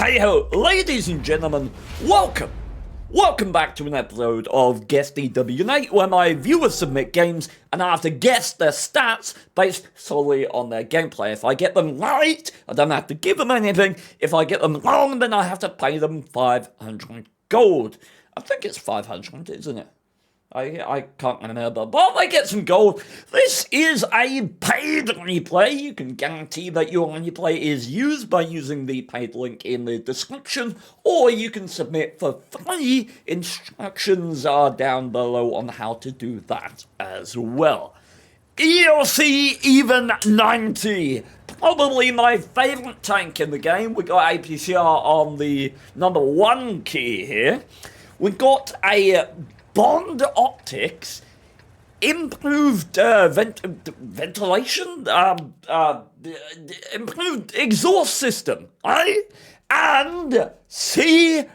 Hey ho, ladies and gentlemen, welcome back to an episode of Guess the WN8, where my viewers submit games and I have to guess their stats based solely on their gameplay. If I get them right, I don't have to give them anything. If I get them wrong, then I have to pay them 500 gold. I think it's 500, isn't it? I can't remember, but I get some gold. This is a paid replay. You can guarantee that your replay is used by using the paid link in the description, or you can submit for free. Instructions are down below on how to do that as well. ELC even 90. Probably my favourite tank in the game. We got APCR on the number 1 key here. We got a Bond optics, improved ventilation, improved exhaust system, right? And CVS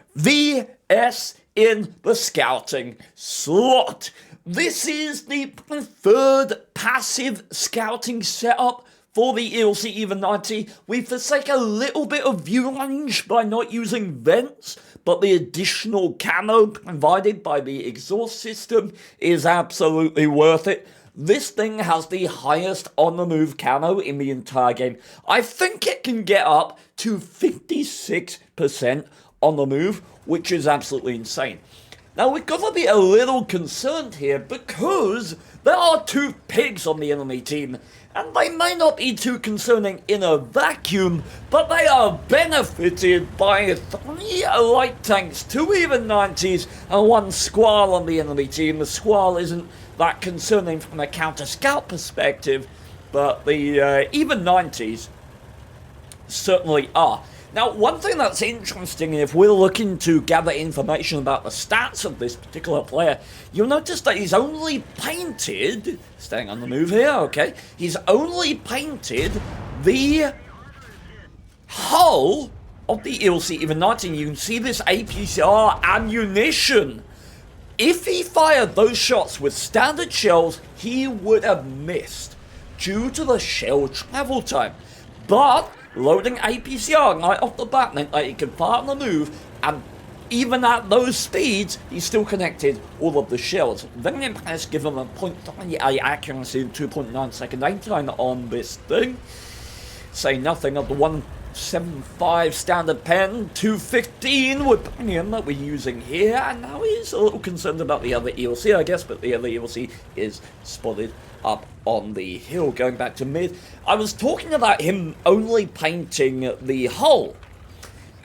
in the scouting slot. This is the preferred passive scouting setup for the ELC even 90. We forsake a little bit of view range by not using vents, but the additional camo provided by the exhaust system is absolutely worth it. This thing has the highest on-the-move camo in the entire game. I think it can get up to 56% on the move, which is absolutely insane. Now, we've got to be a little concerned here because there are 2 pigs on the enemy team, and they may not be too concerning in a vacuum, but they are benefited by 3 light tanks, 2 even 90s, and 1 squall on the enemy team. The squall isn't that concerning from a counter-scout perspective, but the even 90s certainly are. Now, one thing that's interesting, if we're looking to gather information about the stats of this particular player, you'll notice that he's only painted, staying on the move here, okay, he's only painted the hull of the ELC even 90. You can see this APCR ammunition. If he fired those shots with standard shells, he would have missed due to the shell travel time. But loading APCR right off the bat meant that he could fire on the move, and even at those speeds, he still connected all of the shells. Very impressed, given a 0.38 accuracy and 2.9 second aim time on this thing. Say nothing of the 175 standard pen, 215 with premium that we're using here, and now he's a little concerned about the other ELC, I guess, but the other ELC is spotted up on the hill. Going back to mid, I was talking about him only painting the hull,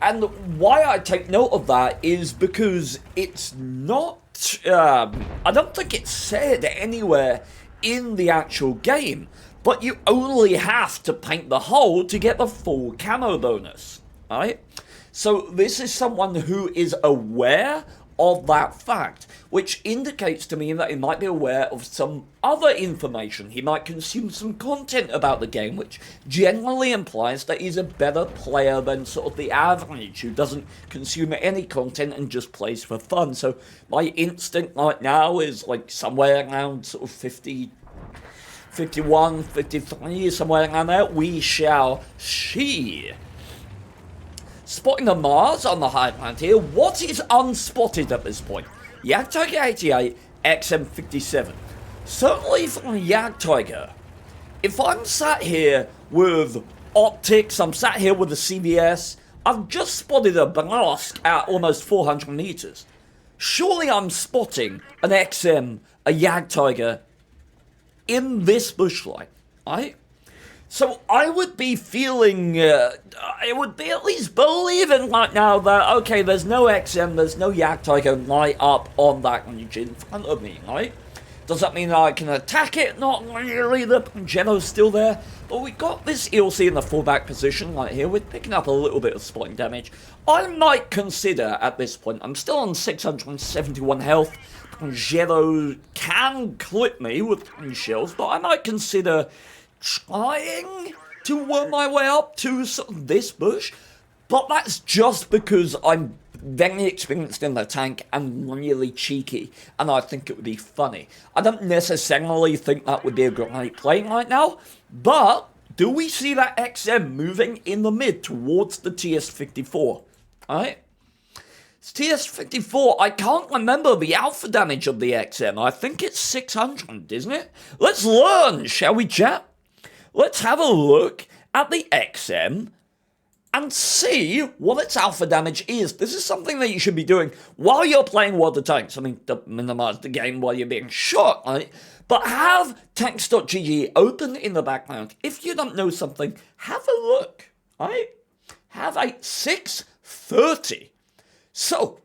and why I take note of that is because it's not, I don't think it's said anywhere in the actual game, but you only have to paint the hull to get the full camo bonus, right? So this is someone who is aware of that fact, which indicates to me that he might be aware of some other information. He might consume some content about the game, which generally implies that he's a better player than sort of the average, who doesn't consume any content and just plays for fun. So my instinct right now is like somewhere around sort of 50, 51, 53, somewhere around there. We shall see. Spotting the Mars on the high ground here. What is unspotted at this point? Jagdtiger 88, XM57. Certainly from Jagdtiger. If I'm sat here with optics, I'm sat here with the CVS, I've just spotted a blast at almost 400 meters. Surely I'm spotting an XM, a Jagdtiger, in this bushlight, right? So I would be feeling, I would be at least believing right now that, okay, there's no XM, there's no Jagdtiger right up on that region in front of me, right? Does that mean I can attack it? Not really, the Geno's still there. But we got this ELC in the fullback position right here. We're picking up a little bit of spotting damage. I might consider at this point, I'm still on 671 health. Geno can clip me with 3 shells, but I might consider trying to work my way up to sort of this bush, but that's just because I'm very experienced in the tank and really cheeky, and I think it would be funny. I don't necessarily think that would be a great play right now, but do we see that XM moving in the mid towards the TS-54? Alright? It's TS54. I can't remember the alpha damage of the XM. I think it's 600, isn't it? Let's learn, shall we, chat? Let's have a look at the XM and see what its alpha damage is. This is something that you should be doing while you're playing World of Tanks. I mean, don't minimize the game while you're being shot, right? But have tanks.gg open in the background. If you don't know something, have a look, right? Have a 630. So,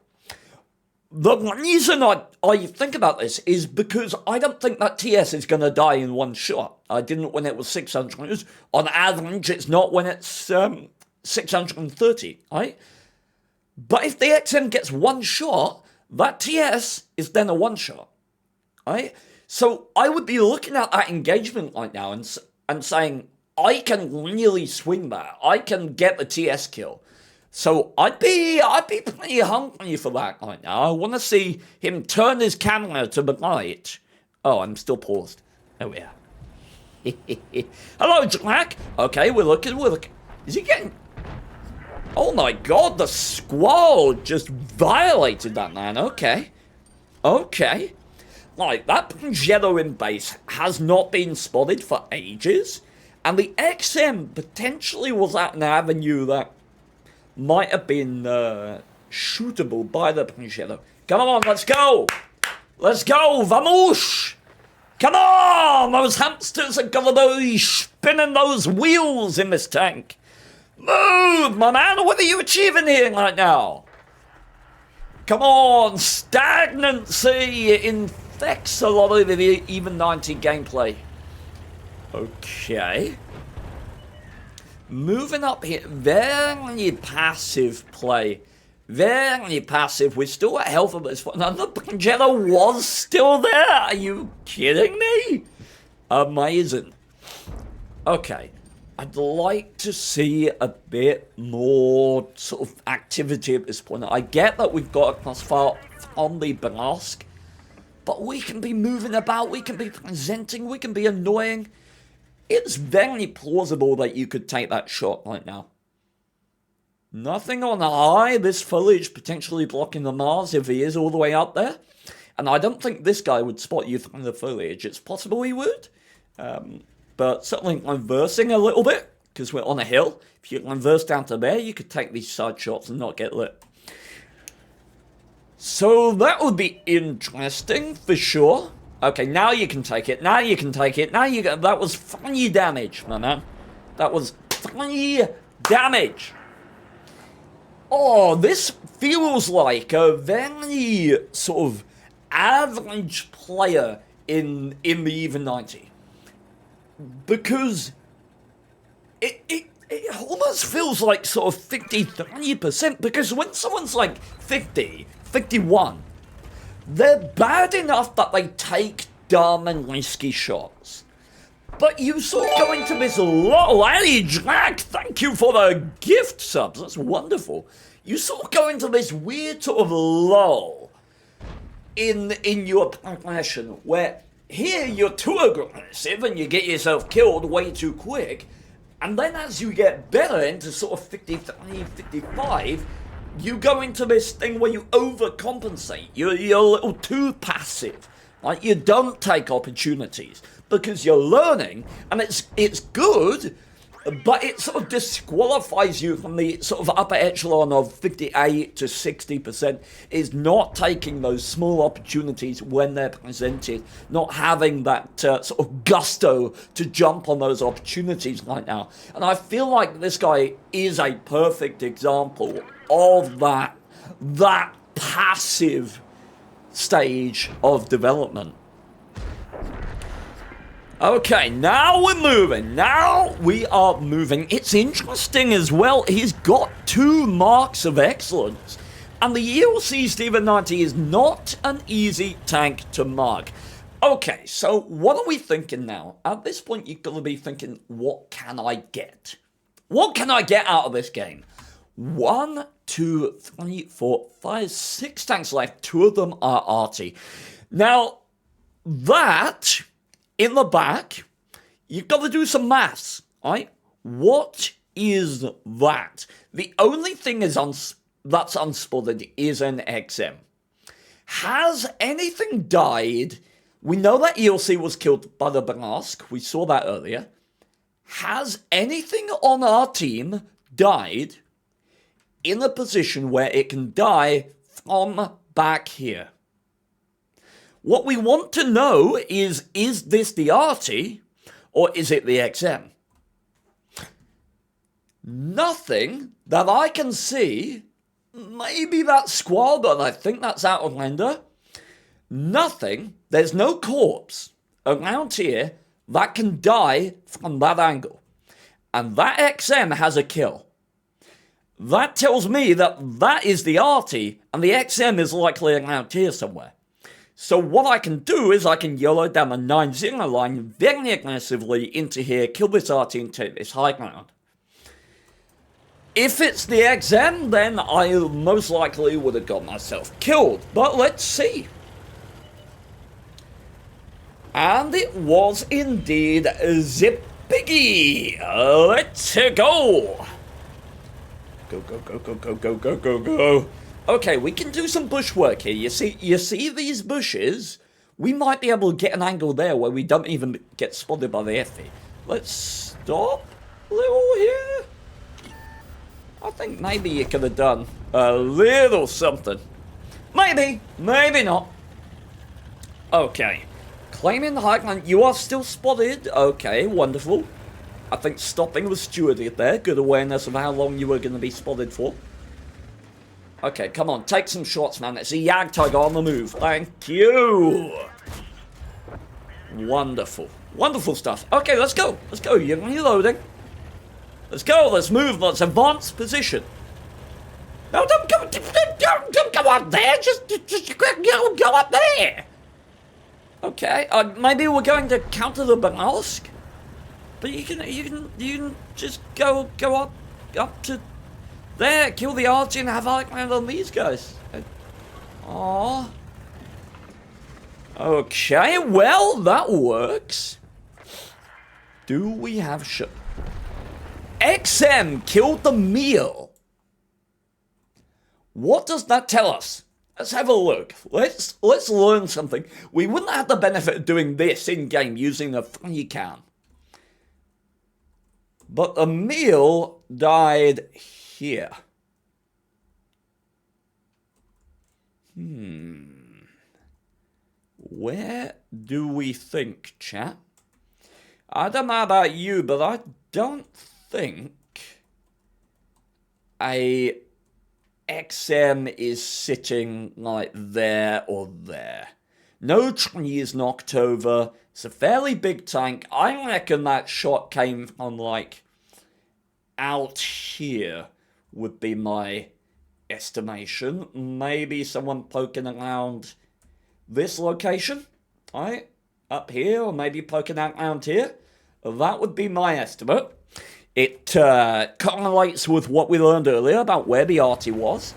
the reason I think about this is because I don't think that TS is going to die in one shot. I didn't when it was 600. On average, it's not when it's 630, right? But if the XM gets one shot, that TS is then a one shot, right? So I would be looking at that engagement right now and saying, I can really swing that. I can get the TS kill. So I'd be pretty hungry for that right now. I want to see him turn his camera to the right. Oh, I'm still paused. Oh yeah. Hello, Jack. Okay, we're looking. Is he getting? Oh my God, the squall just violated that man. Okay. Like, that Pangelo in base has not been spotted for ages, and the XM potentially was at an avenue that might have been shootable by the Pangelo. Come on, let's go! Let's go, vamos! Come on! Those hamsters are gonna be spinning those wheels in this tank. Move, my man! What are you achieving here right now? Come on! Stagnancy infects a lot of the even 90 gameplay. Okay. Moving up here. Very passive play. Very passive. We're still at health of this one. And the Pangelo was still there. Are you kidding me? Amazing. Okay. I'd like to see a bit more sort of activity at this point. I get that we've got a crossfire on the Brask, but we can be moving about, we can be presenting, we can be annoying. It's very plausible that you could take that shot right now. Nothing on high, this foliage potentially blocking the Mars if he is all the way up there. And I don't think this guy would spot you through the foliage. It's possible he would. But certainly reversing a little bit, because we're on a hill. If you reverse down to there, you could take these side shots and not get lit. So that would be interesting, for sure. Okay, now you can take it. Now you can take it. Now you can... That was 3 damage, my man. That was 3 damage. Oh, this feels like a very sort of average player in the even 90. Because it almost feels like sort of 53%, because when someone's like 50, 51, they're bad enough that they take dumb and risky shots. But you sort of go into this lull. Hey, Jack, thank you for the gift subs. That's wonderful. You sort of go into this weird sort of lull in your progression where here you're too aggressive and you get yourself killed way too quick. And then as you get better into sort of 53, 55, you go into this thing where you overcompensate. You're a little too passive. Like, you don't take opportunities because you're learning, and it's good, but it sort of disqualifies you from the sort of upper echelon of 58 to 60%, is not taking those small opportunities when they're presented, not having that sort of gusto to jump on those opportunities right now. And I feel like this guy is a perfect example of that passive stage of development. Okay, now we're moving. Now we are moving. It's interesting as well. He's got 2 marks of excellence. And the ELC Steven 90 is not an easy tank to mug. Okay, so what are we thinking now? At this point, you've got to be thinking, what can I get? What can I get out of this game? 1, 2, 3, 4, 5, 6 tanks left. 2 of them are arty. Now, that... in the back, you've got to do some maths, right? What is that? The only thing is that's unspotted is an XM. Has anything died? We know that ELC was killed by the Banask. We saw that earlier. Has anything on our team died in a position where it can die from back here? What we want to know is this the Arty or is it the XM? Nothing that I can see. Maybe that squad, but I think that's out of Lander. Nothing. There's no corpse around here that can die from that angle. And that XM has a kill. That tells me that that is the Arty, and the XM is likely around here somewhere. So what I can do is I can YOLO down the 9-0 line very aggressively into here, kill this Arty and take this high ground. If it's the XM, then I most likely would have got myself killed. But let's see. And it was indeed Zippiggy. Let's go. Go, go, go, go, go, go, go, go, go. Okay, we can do some bush work here. You see these bushes? We might be able to get an angle there where we don't even get spotted by the Effie. Let's stop a little here. I think maybe you could have done a little something. Maybe, maybe not. Okay. Claiming the high ground. You are still spotted. Okay, wonderful. I think stopping was stewarded there. Good awareness of how long you were going to be spotted for. Okay, come on. Take some shots, man. It's a Yag Tiger on the move. Thank you. Wonderful. Wonderful stuff. Okay, let's go. Let's go. You're reloading. Let's go, let's move, let's advance position. No, don't go up there, just go up there. Okay, maybe we're going to counter the Banask. But you can just go up to there, kill the Arty and have high ground on these guys. Aww. Okay, well, that works. Do we have XM killed the meal. What does that tell us? Let's have a look. Let's learn something. We wouldn't have the benefit of doing this in-game using a free cam. But the meal died here. Where do we think, chat? I don't know about you, but I don't think a XM is sitting like there or there. No tree is knocked over. It's a fairly big tank. I reckon that shot came from like out here would be my estimation. Maybe someone poking around this location, right? Up here, or maybe poking around here. That would be my estimate. It correlates with what we learned earlier about where the Arty was.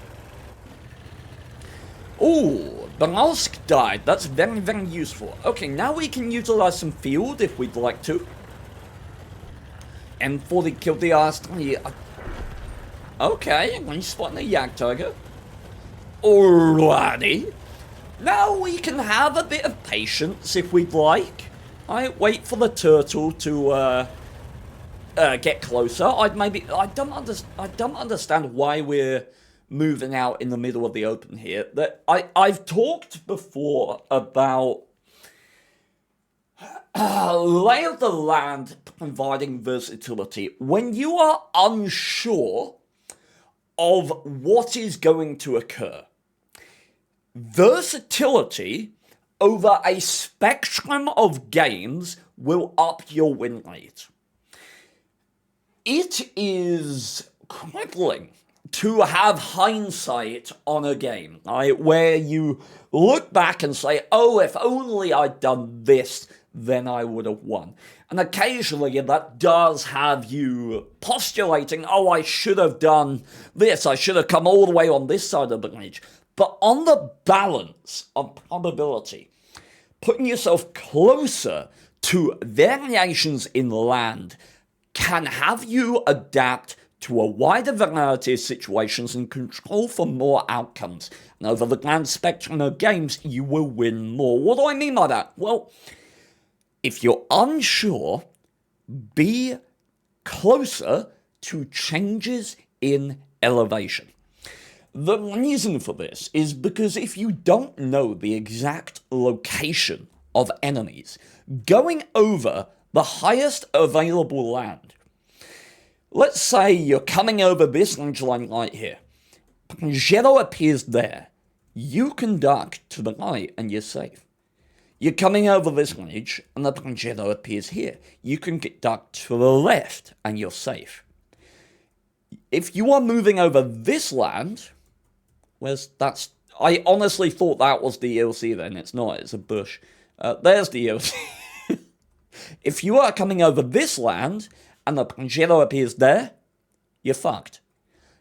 Ooh, Banask died. That's very, very useful. Okay, now we can utilize some field if we'd like to. M40 killed the Arty. Okay, I'm spotting a Yag Tiger. Alrighty. Now we can have a bit of patience if we'd like. I wait for the turtle to get closer. I don't understand why we're moving out in the middle of the open here. That I've talked before about lay of the land providing versatility. When you are unsure of what is going to occur, versatility over a spectrum of games will up your win rate. It is crippling to have hindsight on a game, right? Where you look back and say, oh, if only I'd done this, then I would have won. And occasionally that does have you postulating, oh, I should have done this, I should have come all the way on this side of the bridge. But on the balance of probability, putting yourself closer to variations in land can have you adapt to a wider variety of situations and control for more outcomes. And over the grand spectrum of games, you will win more. What do I mean by that? Well, if you're unsure, be closer to changes in elevation. The reason for this is because if you don't know the exact location of enemies, going over the highest available land, let's say you're coming over this ridgeline right here, Pangelo appears there, you can duck to the right and you're safe. You're coming over this ridge and the Pangelo appears here, you can get ducked to the left and you're safe. If you are moving over this land, I honestly thought that was the ELC then. It's not, it's a bush. There's the ELC. If you are coming over this land and the Pangelo appears there, you're fucked.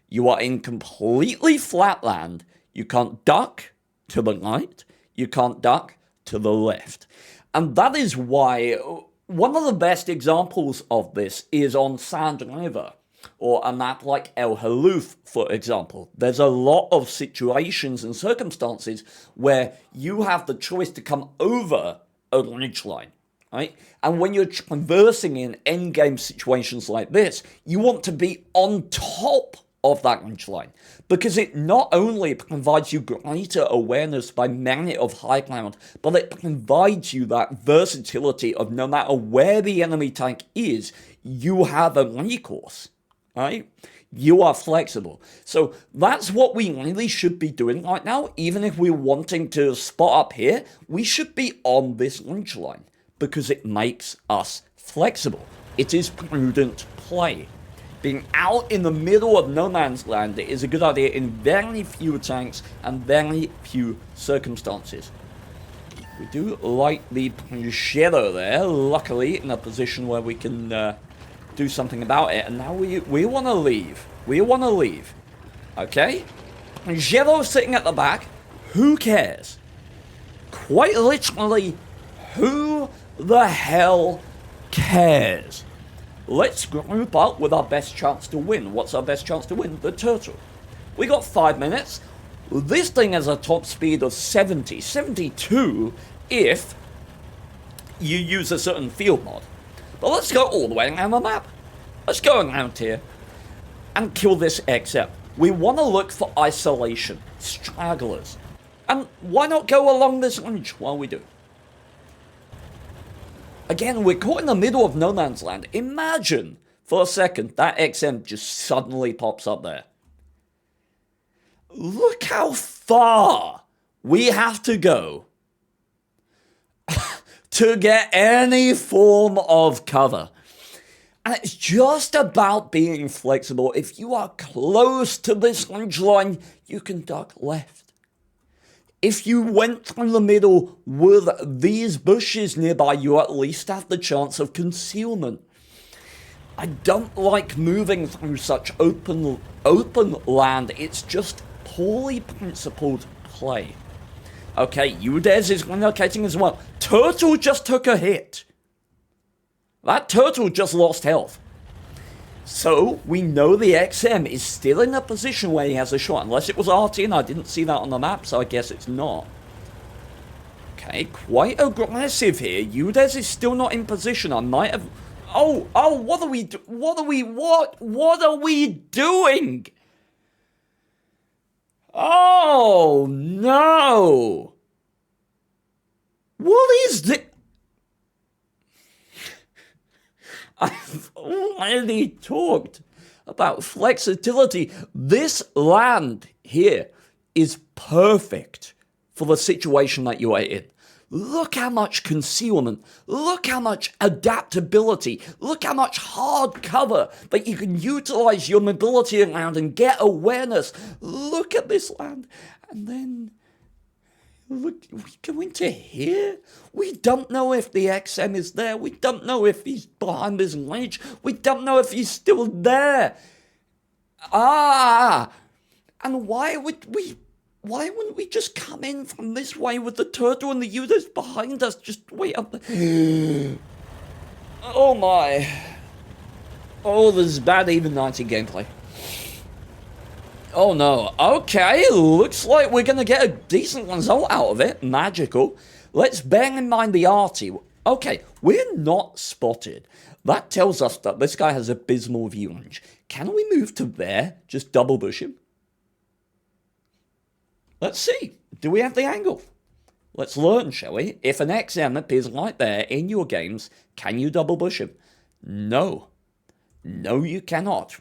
You are in completely flat land. You can't duck to the right. You can't duck to the left. And that is why one of the best examples of this is on Sand River, or a map like El Haluf, for example. There's a lot of situations and circumstances where you have the choice to come over a ridgeline, right? And when you're traversing in endgame situations like this, you want to be on top of that ridgeline, because it not only provides you greater awareness by merit of high ground, but it provides you that versatility of no matter where the enemy tank is, you have a recourse. Right? You are flexible. So that's what we really should be doing right now. Even if we're wanting to spot up here, we should be on this ridgeline because it makes us flexible. It is prudent play. Being out in the middle of no man's land is a good idea in very few tanks and very few circumstances. We do like the Pangelo there, luckily in a position where we can do something about it, and now we want to leave. We want to leave. Okay? Pangelo sitting at the back. Who cares? Quite literally, who the hell cares? Let's group up with our best chance to win. What's our best chance to win? The turtle. We got 5 minutes. This thing has a top speed of 70, 72 if you use a certain field mod. But let's go all the way around the map. Let's go around here and kill this XM. We want to look for isolation, stragglers. And why not go along this ridge while we do? Again, we're caught in the middle of no man's land. Imagine for a second that XM just suddenly pops up there. Look how far we have to go to get any form of cover. And it's just about being flexible. If you are close to this ridgeline, you can duck left. If you went through the middle with these bushes nearby, you at least have the chance of concealment. I don't like moving through such open land. It's just poorly principled play. Okay, Udez is relocating as well. Turtle just took a hit. That turtle just lost health. So, we know the XM is still in a position where he has a shot. Unless it was RT and I didn't see that on the map, so I guess it's not. Okay, quite aggressive here. Udez is still not in position. I might have... Oh, what are we doing? Oh, no. What is this? I've already talked about flexibility. This land here is perfect for the situation that you are in. Look how much concealment, look how much adaptability, look how much hard cover that you can utilize your mobility around and get awareness. Look at this land. And then, look, we go into here. We don't know if the XM is there. We don't know if he's behind this ledge. We don't know if he's still there. And why wouldn't we just come in from this way with the turtle and the users behind us? Just wait up there. Oh my. Oh, this is bad even 90 gameplay. Oh no. Okay, looks like we're gonna get a decent result out of it. Magical. Let's bear in mind the arty. Okay, we're not spotted. That tells us that this guy has abysmal view range. Can we move to there? Just double bush him? Let's see. Do we have the angle? Let's learn, shall we? If an XM appears right there in your games, can you double bush him? No. No, you cannot.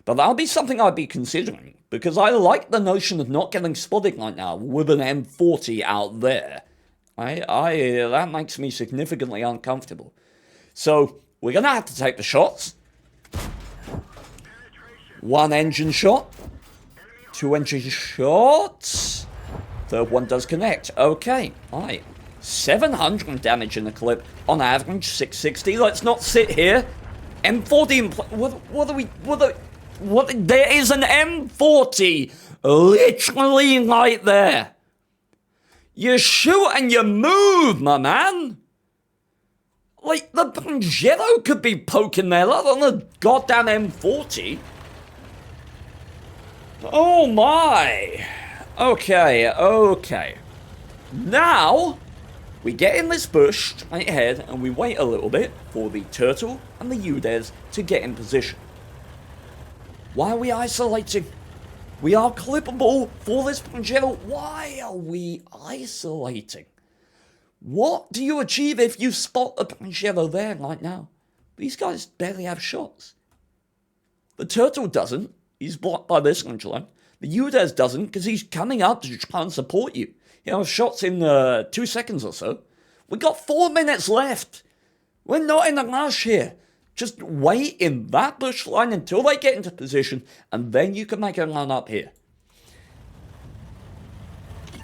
But that'll be something I'd be considering, because I like the notion of not getting spotted right now with an M40 out there. That makes me significantly uncomfortable. So, we're going to have to take the shots. 1 engine shot. 2 engine shots. Third one does connect. Okay, alright. 700 damage in the clip. On average, 660. Let's not sit here. M40 in what? There is an M40 literally right there. You shoot and you move, my man. Like, the Pajero could be poking there, let alone the goddamn M40. Oh my. Okay. Now, we get in this bush straight ahead and we wait a little bit for the turtle and the UDES to get in position. Why are we isolating? We are clippable for this Pajero. Why are we isolating? What do you achieve if you spot a Pajero there right now? These guys barely have shots. The turtle doesn't. He's blocked by this range line. The UDES doesn't because he's coming up to try and support you. You know, shots in 2 seconds or so. We got 4 minutes left. We're not in a rush here. Just wait in that bush line until they get into position, and then you can make a run up here.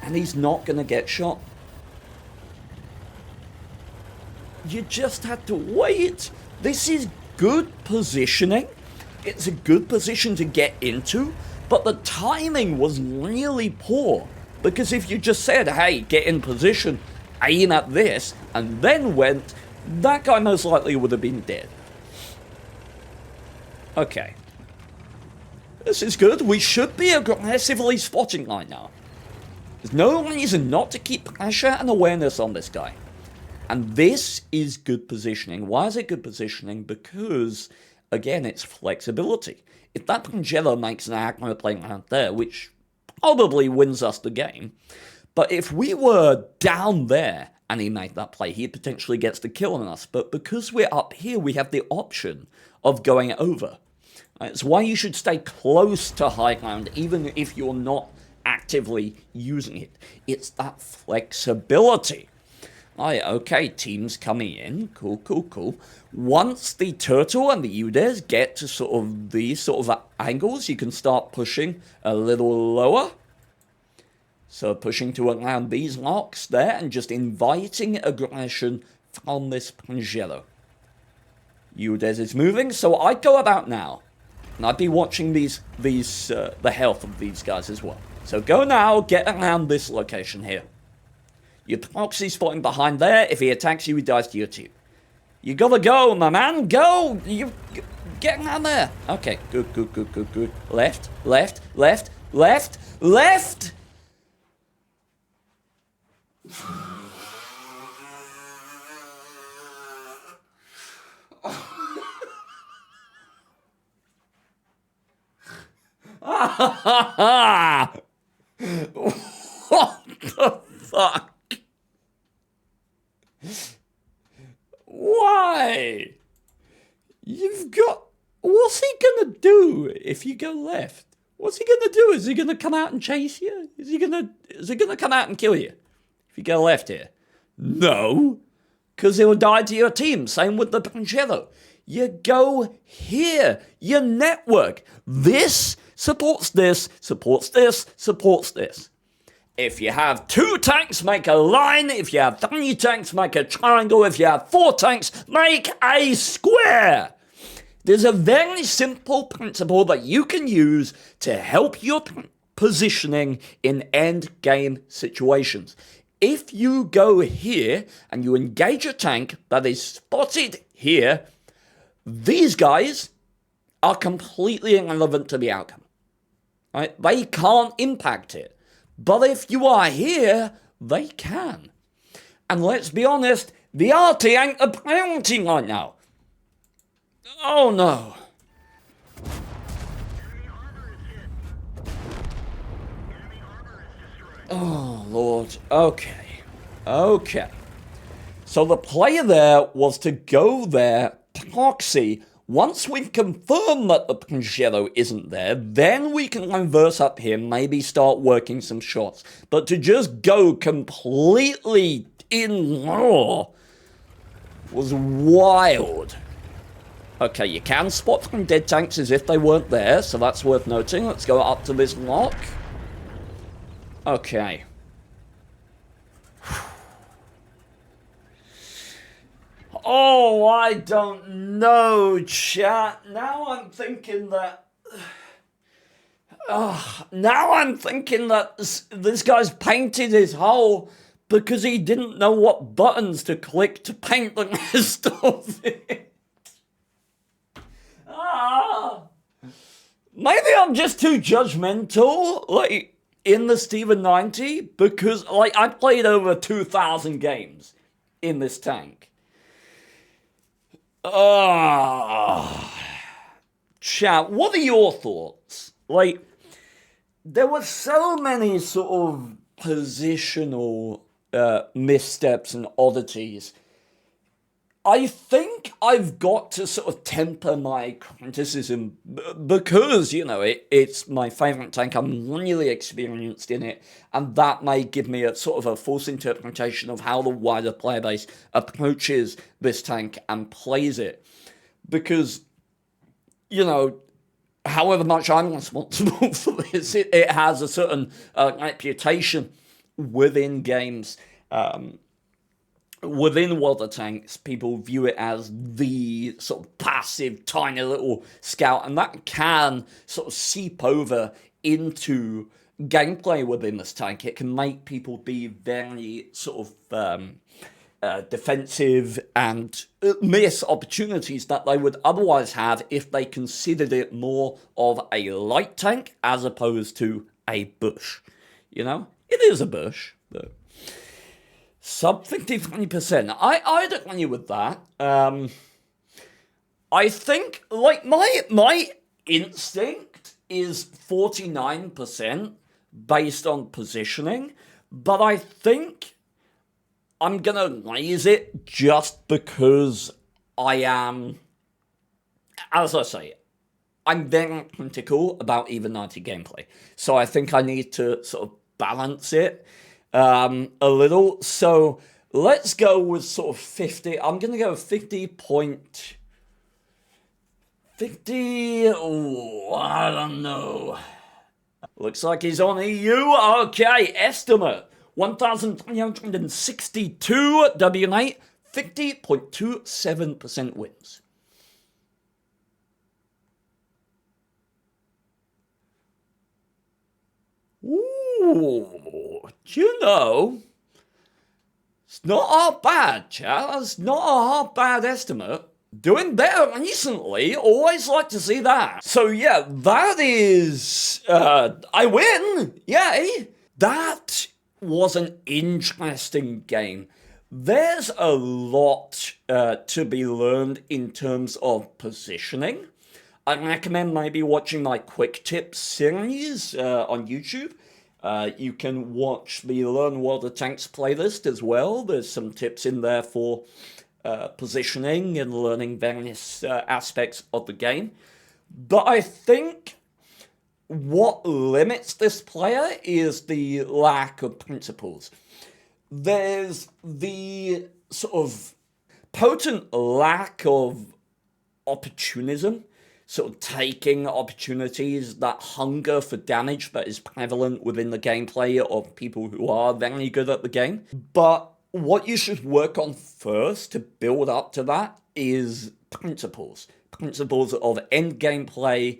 And he's not going to get shot. You just have to wait. This is good positioning. It's a good position to get into, but the timing was really poor. Because if you just said, hey, get in position, aim at this, and then went, that guy most likely would have been dead. Okay. This is good. We should be aggressively spotting right now. There's no reason not to keep pressure and awareness on this guy. And this is good positioning. Why is it good positioning? Because, again, it's flexibility. If that Pajero makes an aggro play out there, which probably wins us the game, but if we were down there and he made that play, he potentially gets the kill on us. But because we're up here, we have the option of going over. It's why you should stay close to high ground, even if you're not actively using it. It's that flexibility. Right, okay, teams coming in. Cool. Once the turtle and the UDES get to sort of these sort of angles, you can start pushing a little lower. So pushing to around these locks there and just inviting aggression from this Pajero. UDES is moving, so I'd go about now. And I'd be watching the health of these guys as well. So go now, get around this location here. Your proxy spotting behind there. If he attacks you, he dies to your team. You gotta go, my man. Go! You get around there. Okay, good. Left. What the fuck? Why? You've got... What's he gonna do if you go left? What's he gonna do? Is he gonna come out and chase you? Is he gonna come out and kill you if you go left here? No, because he'll die to your team. Same with the Pajero. You go here. You network. This supports this, supports this, supports this. If you have 2 tanks, make a line. If you have 3 tanks, make a triangle. If you have 4 tanks, make a square. There's a very simple principle that you can use to help your positioning in end game situations. If you go here and you engage a tank that is spotted here, these guys are completely irrelevant to the outcome. Right? They can't impact it. But if you are here, they can. And let's be honest, the RT ain't a priority right now. Oh no. Oh Lord. Okay. Okay. So the play there was to go there, proxy. Once we confirm that the Pajero isn't there, then we can reverse up here, maybe start working some shots. But to just go completely in raw was wild. Okay, you can spot from dead tanks as if they weren't there, so that's worth noting. Let's go up to this lock. Okay. Oh, I don't know, chat. Now I'm thinking that this guy's painted his hole because he didn't know what buttons to click to paint the rest of it. Maybe I'm just too judgmental, like, in the Steven 90, because, like, I played over 2,000 games in this tank. Chat, what are your thoughts? Like, there were so many sort of positional missteps and oddities. I think I've got to sort of temper my criticism because, you know, it's my favourite tank. I'm really experienced in it, and that may give me a sort of a false interpretation of how the wider player base approaches this tank and plays it. Because, you know, however much I'm responsible for this, it has a certain reputation within games. Within World of Tanks, people view it as the sort of passive, tiny little scout, and that can sort of seep over into gameplay within this tank. It can make people be very sort of defensive and miss opportunities that they would otherwise have if they considered it more of a light tank as opposed to a bush. You know? It is a bush, but sub 50-20%. I'd agree with that. I think, like, my instinct is 49% based on positioning, but I think I'm gonna raise it just because I am, as I say, I'm very critical about even 90 gameplay. So I think I need to sort of balance it a little. So let's go with sort of 50. I'm going to go 50. Oh, I don't know. Looks like he's on EU. Okay, estimate 1,362 WN8, 50.27% wins. Ooh, do you know, it's not half bad, chat. It's not a half bad estimate. Doing better recently, always like to see that. So yeah, that is, I win, yay. That was an interesting game. There's a lot to be learned in terms of positioning. I recommend maybe watching my quick tips series on YouTube. You can watch the Learn World of Tanks playlist as well. There's some tips in there for positioning and learning various aspects of the game. But I think what limits this player is the lack of principles. There's the sort of potent lack of opportunism, sort of taking opportunities, that hunger for damage that is prevalent within the gameplay of people who are very good at the game. But what you should work on first to build up to that is principles. Principles of end gameplay,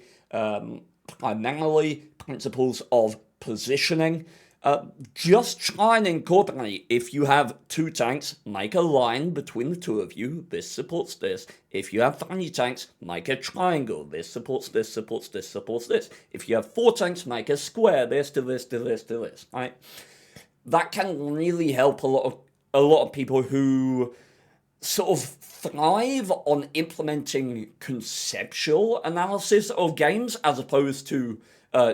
primarily principles of positioning. Just try and incorporate, if you have 2 tanks, make a line between the 2 of you. This supports this. If you have 3 tanks, make a triangle. This supports this, supports this, supports this. If you have 4 tanks, make a square. This to this to this to this. Right? That can really help a lot of people who sort of thrive on implementing conceptual analysis of games as opposed to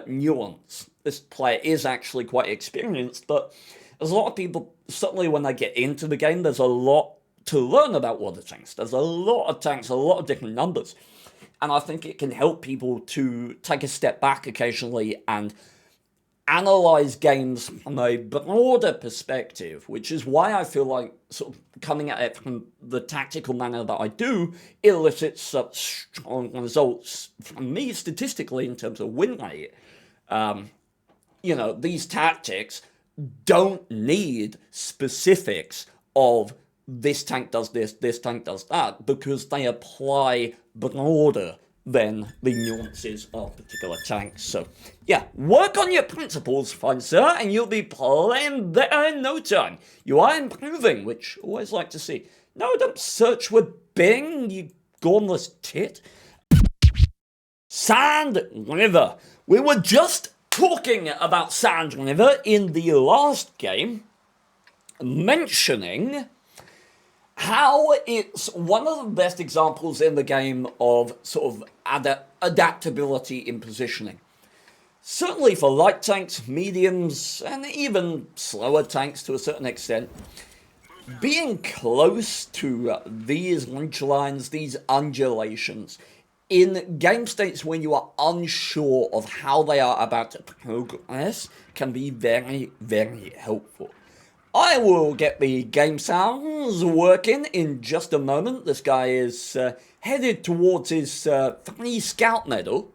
nuance. This player is actually quite experienced, but there's a lot of people, certainly when they get into the game, there's a lot to learn about water tanks. There's a lot of tanks, a lot of different numbers. And I think it can help people to take a step back occasionally and analyze games from a broader perspective, which is why I feel like sort of coming at it from the tactical manner that I do elicits such strong results from me statistically in terms of win rate. You know, these tactics don't need specifics of this tank does this tank does that, because they apply broader than the nuances of particular tanks. So, yeah, work on your principles, fine sir, and you'll be playing better in no time. You are improving, which I always like to see. No, don't search with Bing, you gormless tit. Sand River. We were just talking about Sand River in the last game, mentioning how it's one of the best examples in the game of sort of adaptability in positioning. Certainly for light tanks, mediums, and even slower tanks to a certain extent, being close to these ridge lines, these undulations, in game states when you are unsure of how they are about to progress, can be very, very helpful. I will get the game sounds working in just a moment. This guy is headed towards his 3 scout medal.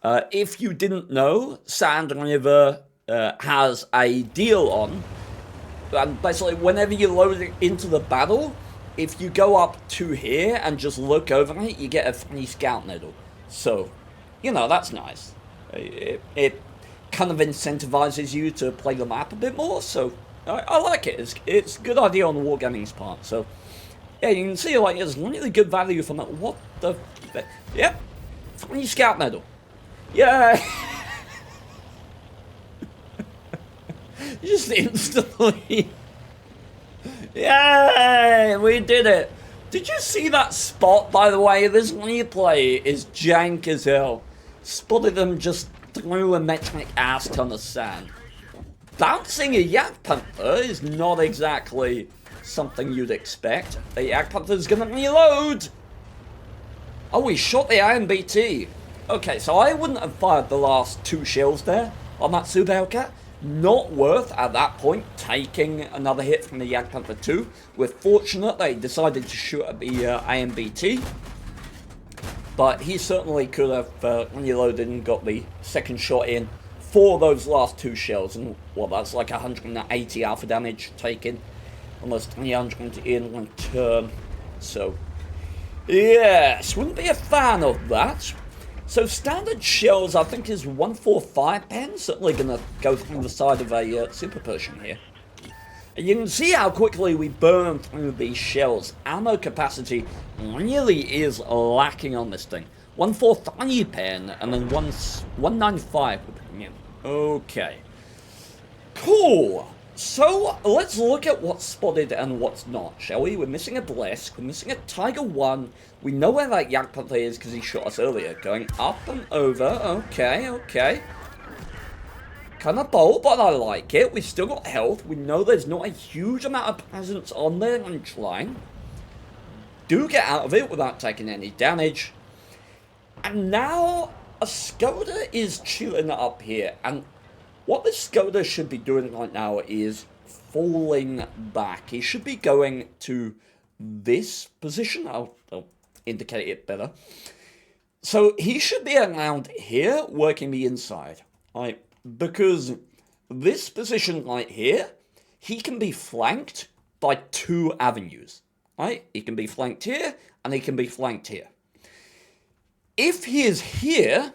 If you didn't know, Sand River has a deal on. And basically, whenever you load it into the battle, if you go up to here and just look over it, you get a 3 scout medal. So, you know, that's nice. It kind of incentivizes you to play the map a bit more, so I like it. It's a good idea on Wargaming's part. So, yeah, you can see, like, it's really good value from it. What the... Yep. 3 scout medal. Yeah. Just instantly. Yay! We did it. Did you see that spot, by the way? This replay is jank as hell. Spotted them just through a metric ass ton of sand. Bouncing a Yak Panther is not exactly something you'd expect. The Yak Panther's gonna reload! Oh, we shot the IMBT. Okay, so I wouldn't have fired the last 2 shells there on that Super Hellcat. Not worth, at that point, taking another hit from the Yak Panther 2. We're fortunate they decided to shoot at the IMBT. But he certainly could have reloaded and got the second shot in for those last 2 shells, and that's like 180 alpha damage taken, almost 300 in one turn. So, yes, wouldn't be a fan of that. So standard shells, I think, is 145 pen. Certainly going to go through the side of a Super Pershing here. And you can see how quickly we burn through these shells. Ammo capacity really is lacking on this thing. 143 pen, and then 195 with premium. Okay. Cool. So, let's look at what's spotted and what's not, shall we? We're missing a Blesk, we're missing a Tiger 1. We know where that Yak Panther is because he shot us earlier. Going up and over. Okay, okay. Kind of bold, but I like it. We've still got health. We know there's not a huge amount of presence on their lunch line. Do get out of it without taking any damage. And now, a Skoda is chilling up here. And what this Skoda should be doing right now is falling back. He should be going to this position. I'll indicate it better. So he should be around here, working the inside. Right? Because this position right here, he can be flanked by 2 avenues. Right? He can be flanked here, and he can be flanked here. If he is here,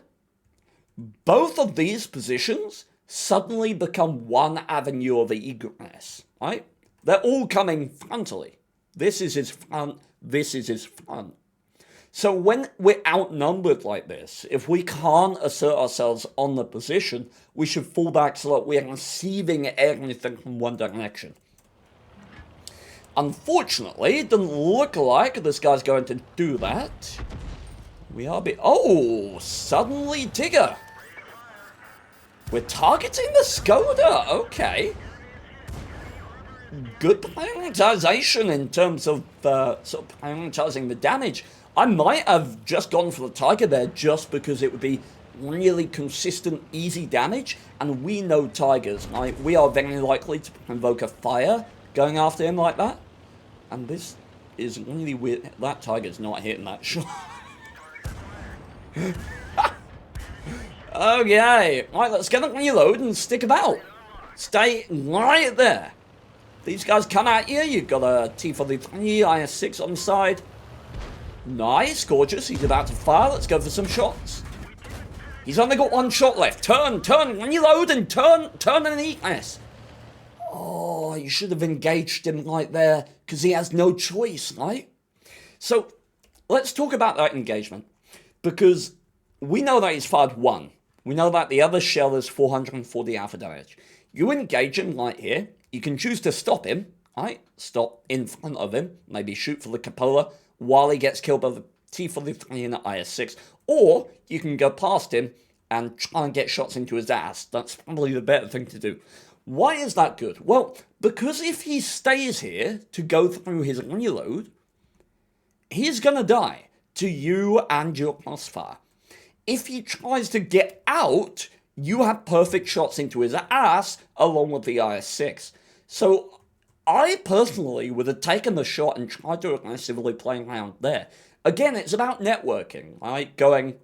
both of these positions suddenly become one avenue of egress, right? They're all coming frontally. This is his front, this is his front. So when we're outnumbered like this, if we can't assert ourselves on the position, we should fall back so that we're receiving everything from one direction. Unfortunately, it doesn't look like this guy's going to do that. We are oh, suddenly Tigger. We're targeting the Skoda, okay. Good prioritization in terms of sort of prioritizing the damage. I might have just gone for the Tiger there just because it would be really consistent, easy damage. And we know Tigers, right? We are very likely to provoke a fire going after him like that. And this is really weird. That Tiger's not hitting that shot. Okay, right, let's get a reload and stick about. Stay right there. These guys come at you. You've got a T-43, IS-6 on the side. Nice, gorgeous. He's about to fire. Let's go for some shots. He's only got one shot left. Turn, reload, and turn and ES. Oh, you should have engaged him right there because he has no choice, right? So let's talk about that engagement because we know that he's fired one. We know that the other shell is 440 alpha damage. You engage him right here. You can choose to stop him, right? Stop in front of him. Maybe shoot for the cupola while he gets killed by the T-43 and the IS-6. Or you can go past him and try and get shots into his ass. That's probably the better thing to do. Why is that good? Well, because if he stays here to go through his reload, he's going to die to you and your crossfire. If he tries to get out, you have perfect shots into his ass along with the IS-6. So I personally would have taken the shot and tried to aggressively play around there. Again, it's about networking, right? Trying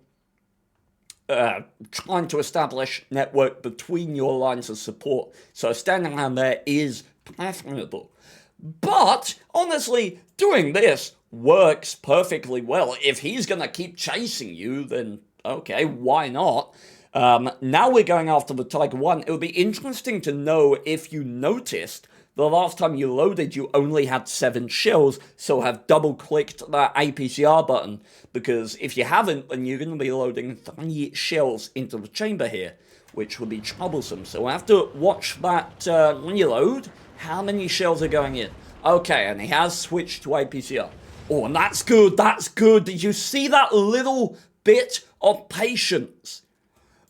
to establish network between your lines of support. So standing around there is preferable. But honestly, doing this works perfectly well. If he's going to keep chasing you, then okay, why not? Now we're going after the Tiger 1. It would be interesting to know if you noticed the last time you loaded, you only had 7 shells, so have double-clicked that APCR button, because if you haven't, then you're going to be loading 3 shells into the chamber here, which would be troublesome. So we'll have to watch that reload. How many shells are going in? Okay, and he has switched to APCR. Oh, and that's good, that's good. Did you see that little bit of patience?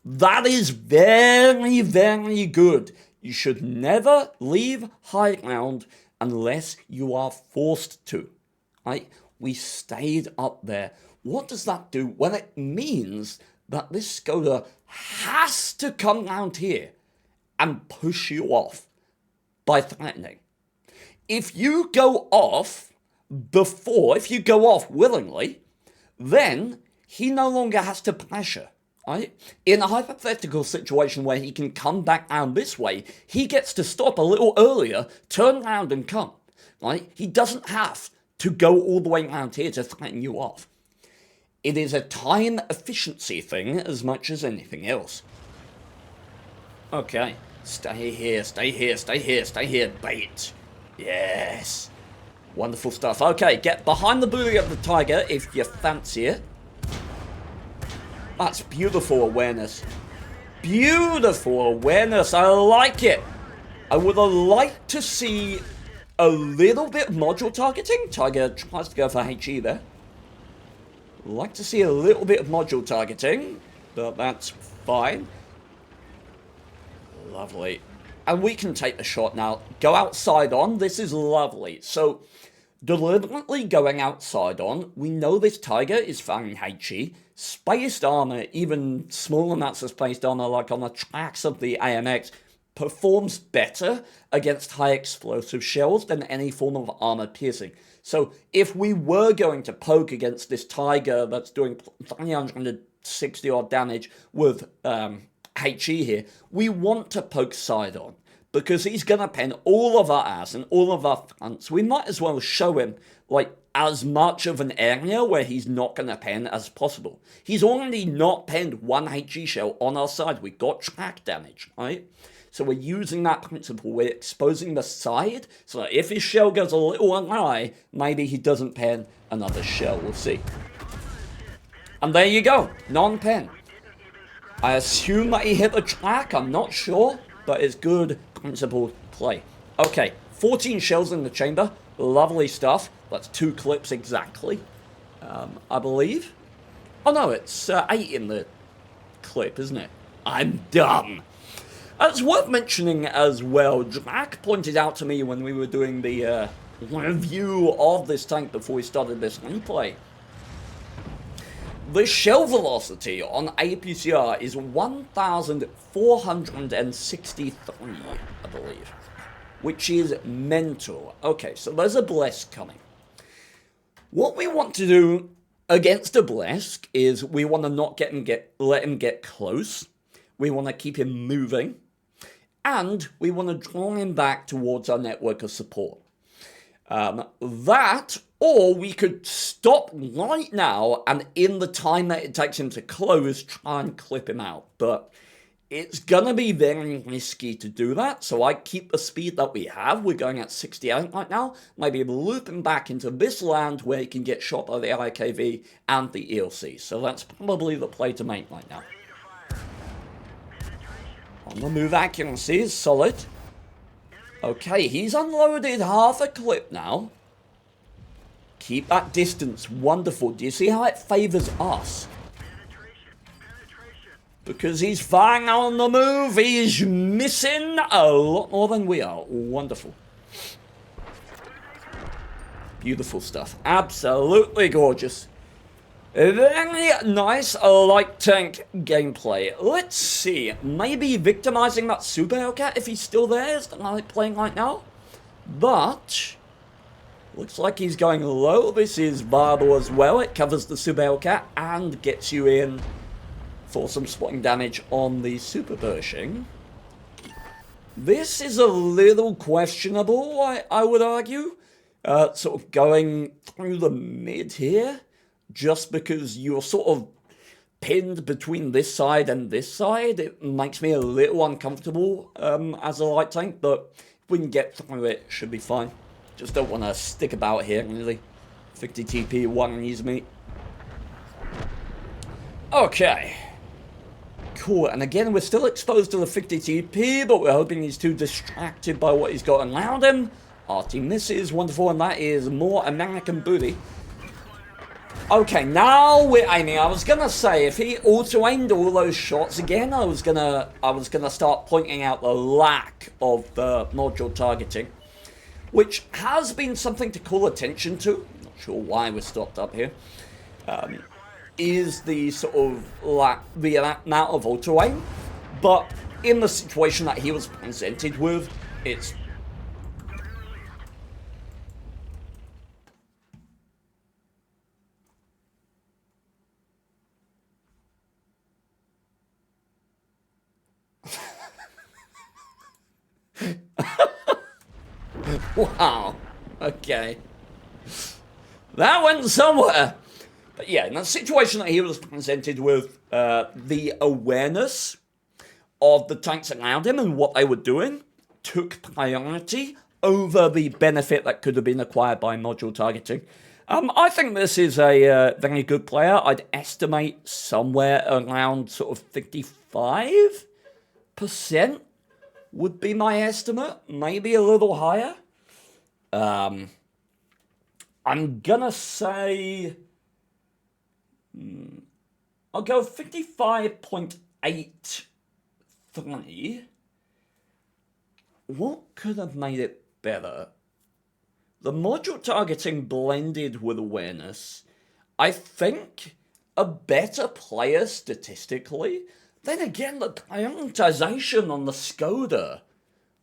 That is very, very good. You should never leave high ground unless you are forced to. Right? We stayed up there. What does that do? Well, it means that this Skoda has to come round here and push you off by threatening. If you go off if you go off willingly, then he no longer has to pressure. Right? In a hypothetical situation where he can come back round this way, he gets to stop a little earlier, turn around and come. Right? He doesn't have to go all the way around here to threaten you off. It is a time efficiency thing as much as anything else. Okay, stay here, bait. Yes. Wonderful stuff. Okay, get behind the booty of the Tiger if you fancy it. That's beautiful awareness. Beautiful awareness. I like it. I would have liked to see a little bit of module targeting. Tiger tries to go for HE there. Like to see a little bit of module targeting, but that's fine. Lovely. And we can take the shot now. Go outside on. This is lovely. So, deliberately going outside on, we know this Tiger is firing HE. Spaced armor, even small amounts of spaced armor, like on the tracks of the AMX, performs better against high explosive shells than any form of armor piercing. So if we were going to poke against this Tiger that's doing 360 odd damage with HE here, we want to poke side on, because he's going to pen all of our ass and all of our fronts. We might as well show him, like, as much of an area where he's not going to pen as possible. He's already not penned one HG shell on our side. We got track damage, right? So we're using that principle. We're exposing the side so that if his shell goes a little high, maybe he doesn't pen another shell. We'll see. And there you go. Non-pen. I assume that he hit the track. I'm not sure. But it's good principled play. Okay. 14 shells in the chamber. Lovely stuff. That's 2 clips exactly. I believe. Oh no, it's 8 in the clip, isn't it? I'm dumb. It's worth mentioning as well, Jack pointed out to me when we were doing the review of this tank before we started this replay. The shell velocity on APCR is 1,463, I believe, which is mental. Okay, so there's a Blesk coming. What we want to do against a Blesk is we want to not let him get close. We want to keep him moving. And we want to draw him back towards our network of support. That, or we could stop right now and in the time that it takes him to close, try and clip him out. But it's going to be very risky to do that, so I keep the speed that we have. We're going at 68 right now. Maybe loop him back into this land where he can get shot by the IKV and the ELC. So that's probably the play to make right now. On the move accuracy is solid. Okay, he's unloaded half a clip now. Keep that distance. Wonderful. Do you see how it favors us? Because he's firing on the move. He's missing a lot more than we are. Wonderful. Beautiful stuff. Absolutely gorgeous. Very nice light tank gameplay. Let's see. Maybe victimizing that Super Hellcat if he's still there is playing right now. But looks like he's going low. This is viable as well. It covers the Super Hellcat and gets you in for some spotting damage on the Super Pershing. This is a little questionable, I would argue. Sort of going through the mid here. Just because you're sort of pinned between this side and this side, it makes me a little uncomfortable as a light tank, but if we can get through it, it should be fine. Just don't want to stick about here, really. 50 TP, 1 ease meat. Okay. Cool, and again, we're still exposed to the 50 TP, but we're hoping he's too distracted by what he's got around him. RT misses, wonderful, and that is more American booty. Okay, now we're aiming. I was gonna say if he auto-aimed all those shots again, I was gonna start pointing out the lack of module targeting, which has been something to call attention to. Not sure why we're stopped up here. Is the sort of the amount of auto-aim, but in the situation that he was presented with, it's wow. Okay. That went somewhere. But yeah, in the situation that he was presented with, the awareness of the tanks around him and what they were doing took priority over the benefit that could have been acquired by module targeting. I think this is a very good player. I'd estimate somewhere around sort of 55% would be my estimate. Maybe a little higher. I'm gonna say I'll go 55.83. What could have made it better? The module targeting blended with awareness. I think a better player statistically. Then again, the prioritization on the Skoda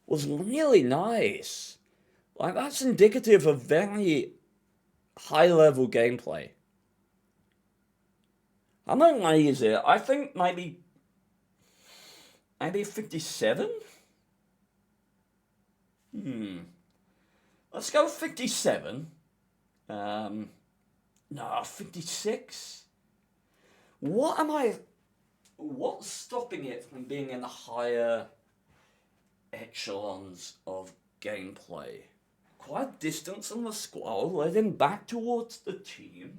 was really nice. Like, that's indicative of very high-level gameplay. I'm gonna raise it. I think maybe 57? Let's go 57. No, 56? What's stopping it from being in the higher echelons of gameplay? Quite distance on the squall led him back towards the team.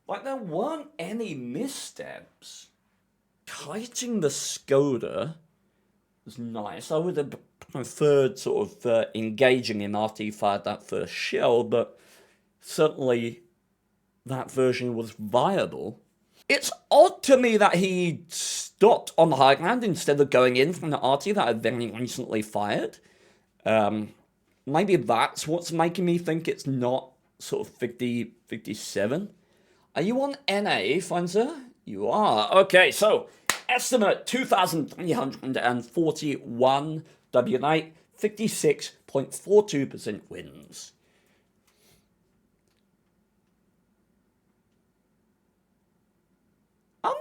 Like, there weren't any missteps. Kiting the Skoda was nice. I would have preferred sort of engaging him after he fired that first shell, but certainly that version was viable. It's odd to me that he stopped on the high ground instead of going in from the RT that had very recently fired. Maybe that's what's making me think it's not sort of 50, 57. Are you on NA, Funzer? You are. Okay, so estimate 2,341 WN8, 56.42% wins. I'm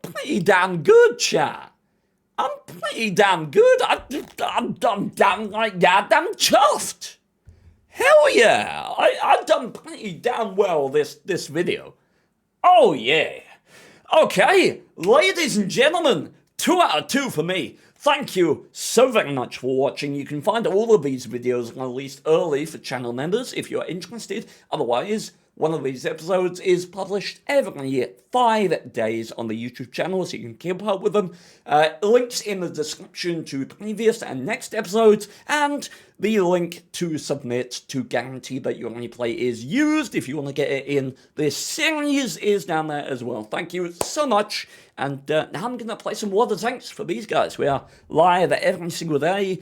pretty damn good, chat. I'm pretty damn good. I'm damn goddamn chuffed. Hell yeah! I've done pretty damn well this video. Oh yeah. Okay, ladies and gentlemen, 2 out of 2 for me. Thank you so very much for watching. You can find all of these videos released early for channel members if you're interested. Otherwise, one of these episodes is published every 5 days on the YouTube channel, so you can keep up with them. Links in the description to previous and next episodes, and the link to submit to guarantee that your replay is used if you want to get it in this series is down there as well. Thank you so much. And now I'm going to play some Water Tanks for these guys. We are live every single day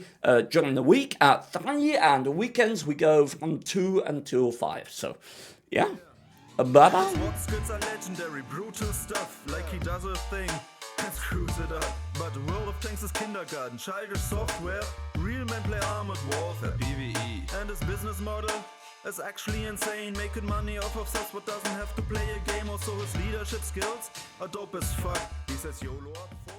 during the week at 3, and weekends we go from 2 until 5. So, yeah. Bye-bye. What skills are legendary, brutal stuff, like he does a thing and screws it up. But the world of tanks is kindergarten, childish software, real men play armored warfare, PvE. And his business model is actually insane, making money off of stuff but doesn't have to play a game. Also his leadership skills are dope as fuck. He says YOLO up for